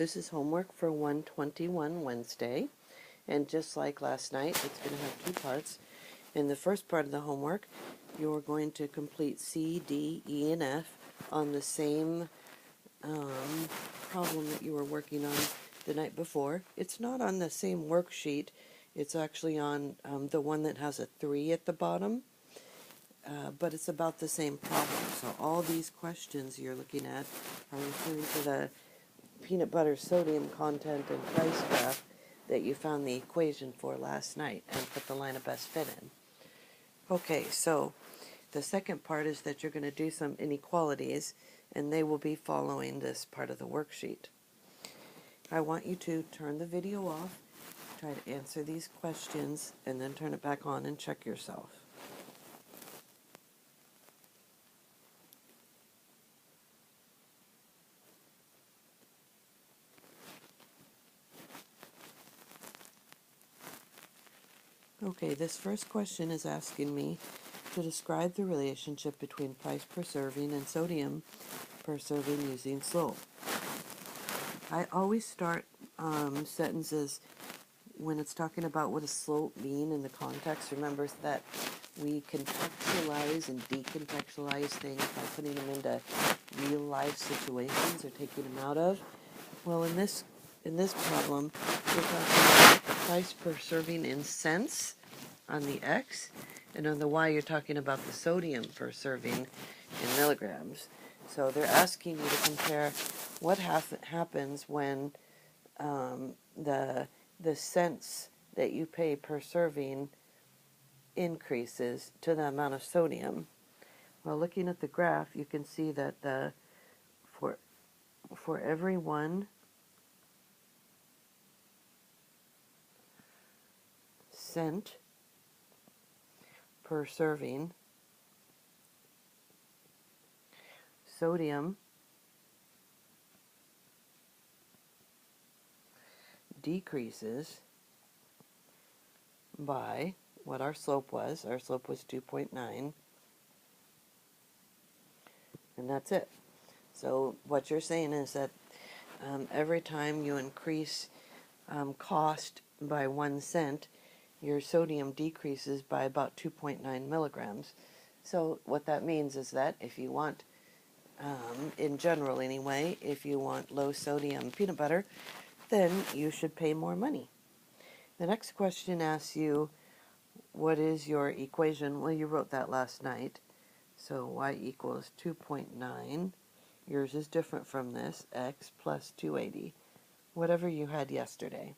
This is homework for 121 Wednesday, and just like last night, it's going to have two parts. In the first part of the homework, you're going to complete C, D, E, and F on the same problem that you were working on the night before. It's not on the same worksheet. It's actually on the one that has a 3 at the bottom, but it's about the same problem. So all these questions you're looking at are referring to the peanut butter sodium content and price graph that you found the equation for last night and put the line of best fit in. Okay, so the second part is that you're going to do some inequalities, and they will be following this part of the worksheet. I want you to turn the video off, try to answer these questions, and then turn it back on and check yourself. Okay, this first question is asking me to describe the relationship between price per serving and sodium per serving using slope. I always start sentences when it's talking about what does slope mean in the context. Remember that we contextualize and decontextualize things by putting them into real life situations or taking them out of. Well, in this problem, we're talking about the price per serving in cents on the X, and on the Y you're talking about the sodium per serving in milligrams. So they're asking you to compare what happens when the cents that you pay per serving increases to the amount of sodium. Well, looking at the graph, you can see that for every 1 cent per serving, sodium decreases by what our slope was. Our slope was 2.9, and that's it. So what you're saying is that every time you increase cost by 1 cent, your sodium decreases by about 2.9 milligrams. So what that means is that if you want, in general anyway, if you want low sodium peanut butter, then you should pay more money. The next question asks you, what is your equation? Well, you wrote that last night. So y equals 2.9. Yours is different from this, x plus 280, whatever you had yesterday.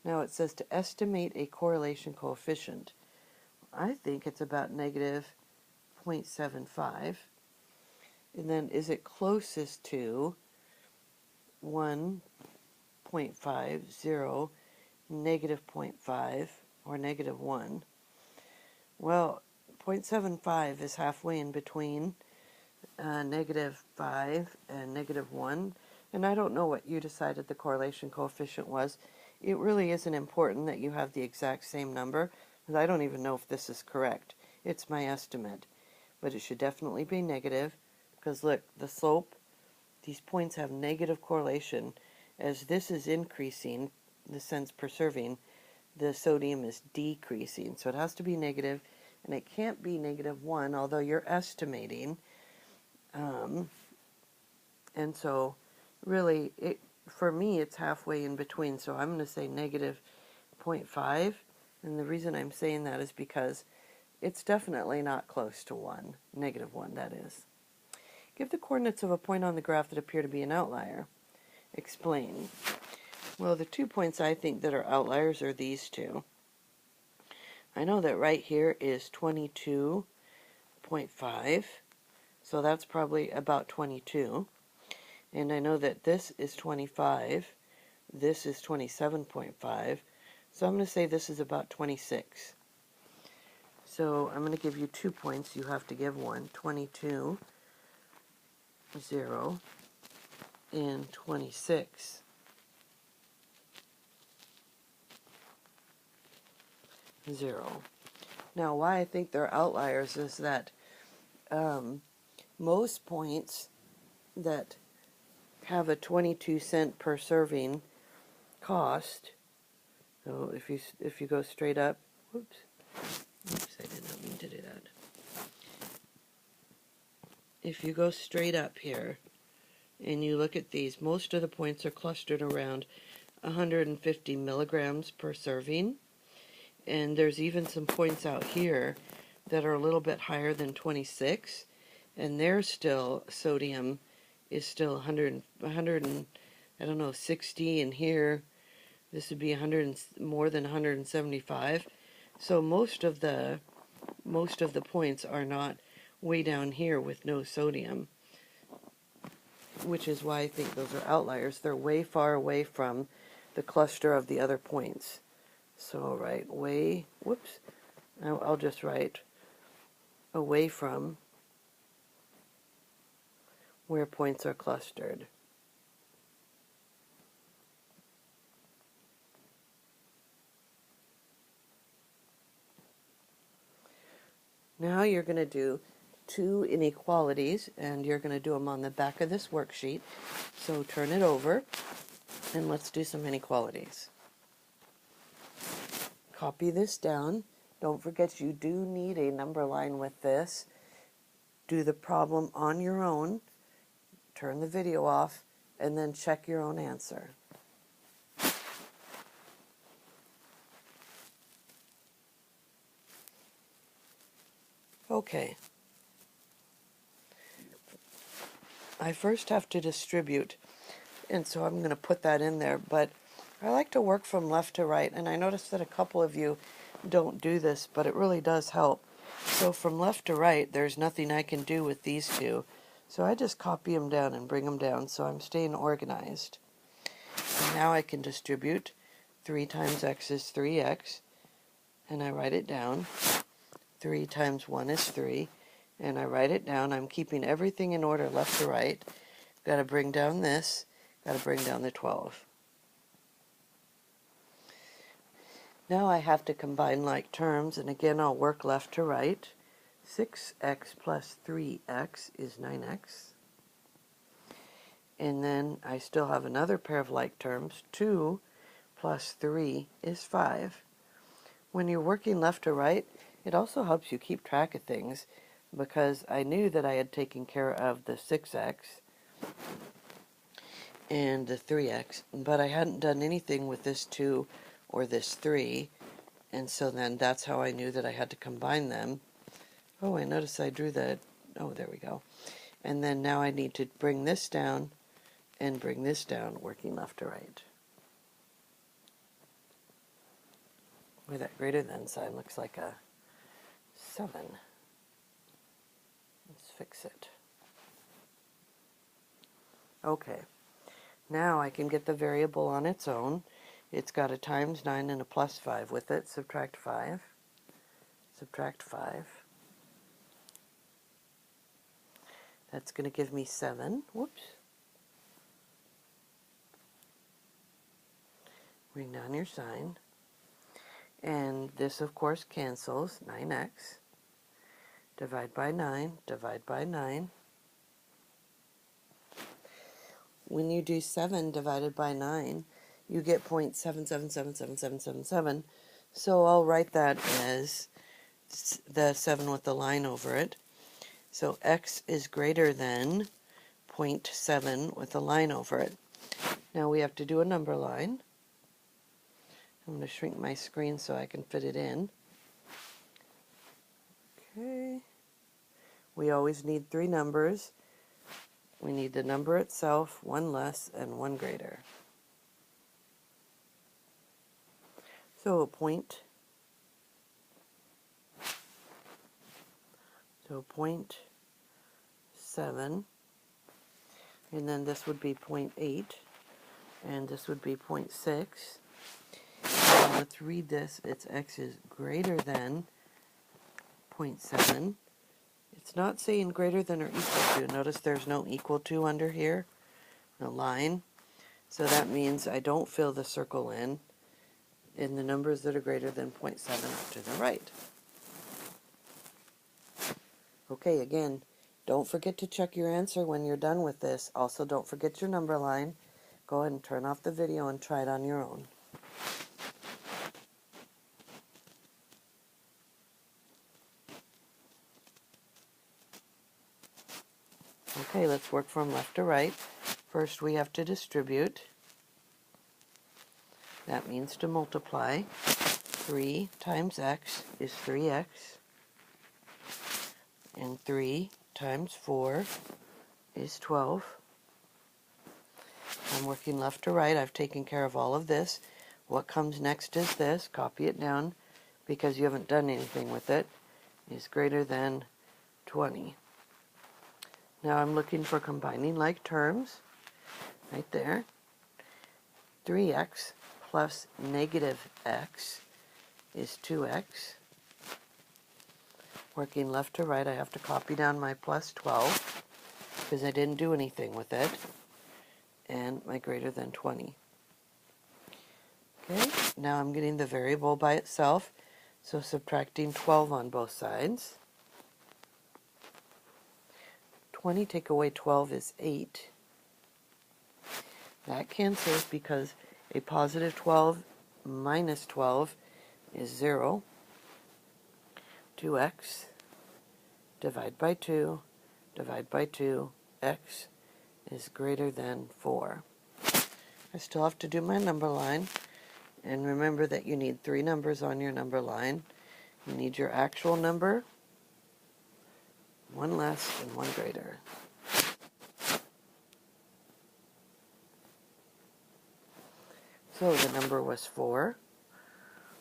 Now it says to estimate a correlation coefficient. I think it's about negative 0.75. And then is it closest to 1.50, negative 0.5, or negative 1? Well, 0.75 is halfway in between negative 5 and negative 1. And I don't know what you decided the correlation coefficient was. It really isn't important that you have the exact same number, because I don't even know if this is correct. It's my estimate. But it should definitely be negative, because look, the slope, these points have negative correlation. As this is increasing, the cents per serving, the sodium is decreasing. So it has to be negative, and it can't be negative 1, although you're estimating. And so really, for me, it's halfway in between. So I'm going to say negative 0.5. And the reason I'm saying that is because it's definitely not close to 1. Negative 1, that is. Give the coordinates of a point on the graph that appear to be an outlier. Explain. Well, the 2 points I think that are outliers are these two. I know that right here is 22.5. So that's probably about 22. And I know that this is 25. This is 27.5. So I'm going to say this is about 26. So I'm going to give you 2 points. You have to give one. 22, 0, and 26. 0. Now, why I think they're outliers is that most points that have a 22-cent per serving cost. So if you go straight up, whoops, I did not mean to do that. If you go straight up here and you look at these, most of the points are clustered around 150 milligrams per serving, and there's even some points out here that are a little bit higher than 26, and there's still sodium is still 100 and I don't know, 60, and here this would be 100 and more than 175. So most of the points are not way down here with no sodium, which is why I think those are outliers. They're way far away from the cluster of the other points. So I'll write way, whoops, I'll just write away from where points are clustered. Now you're going to do two inequalities, and you're going to do them on the back of this worksheet. So turn it over, and let's do some inequalities. Copy this down. Don't forget you do need a number line with this. Do the problem on your own, turn the video off, and then check your own answer. Okay. I first have to distribute, and so I'm going to put that in there, but I like to work from left to right, and I noticed that a couple of you don't do this, but it really does help. So from left to right, there's nothing I can do with these two, so I just copy them down and bring them down, so I'm staying organized. And now I can distribute. 3 times x is 3x, and I write it down. 3 times 1 is 3, and I write it down. I'm keeping everything in order left to right. Got to bring down this, got to bring down the 12. Now I have to combine like terms, and again I'll work left to right. 6x plus 3x is 9x. And then I still have another pair of like terms. 2 plus 3 is 5. When you're working left to right, it also helps you keep track of things, because I knew that I had taken care of the 6x and the 3x, but I hadn't done anything with this 2 or this 3, and so then that's how I knew that I had to combine them. Oh, I noticed I drew the, oh, there we go. And then now I need to bring this down and bring this down, working left to right. Where that greater than sign looks like a 7. Let's fix it. Okay, now I can get the variable on its own. It's got a times 9 and a plus 5 with it. Subtract 5. Subtract 5. That's going to give me 7. Whoops. Bring down your sign. And this, of course, cancels. 9x. Divide by 9. Divide by 9. When you do 7 divided by 9, you get 0.777777. So I'll write that as the 7 with the line over it. So x is greater than 0.7 with a line over it. Now we have to do a number line. I'm going to shrink my screen so I can fit it in. Okay. We always need 3 numbers. We need the number itself, 1 less, and 1 greater. So a point. So 0.7. And then this would be 0.8. And this would be 0.6. And let's read this. It's x is greater than 0.7. It's not saying greater than or equal to. Notice there's no equal to under here, no line. So that means I don't fill the circle in the numbers that are greater than 0.7 to the right. Okay, again, Don't forget to check your answer when you're done with this. Also, don't forget your number line. Go ahead and turn off the video and try it on your own. Okay, let's work from left to right. First, we have to distribute. That means to multiply. 3 times x is 3x. And 3 times 4 is 12. I'm working left to right. I've taken care of all of this. What comes next is this. Copy it down because you haven't done anything with it. Is greater than 20. Now I'm looking for combining like terms. Right there. 3x plus negative x is 2x. Working left to right, I have to copy down my plus 12 because I didn't do anything with it. And my greater than 20. Okay, now I'm getting the variable by itself, so subtracting 12 on both sides. 20 take away 12 is 8. That cancels because a positive 12 minus 12 is 0. 2x, divide by 2, divide by 2, x is greater than 4. I still have to do my number line. And remember that you need 3 numbers on your number line. You need your actual number, 1 less, and 1 greater. So the number was 4.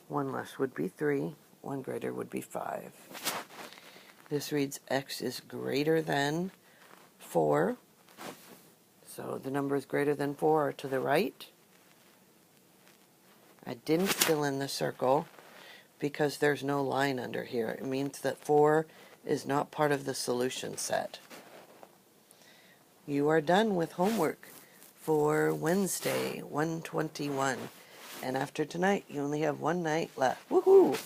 1 less would be 3. 1 greater would be 5. This reads x is greater than 4. So the numbers greater than 4 are to the right. I didn't fill in the circle because there's no line under here. It means that 4 is not part of the solution set. You are done with homework for Wednesday, 1/21. And after tonight, you only have one night left. Woohoo!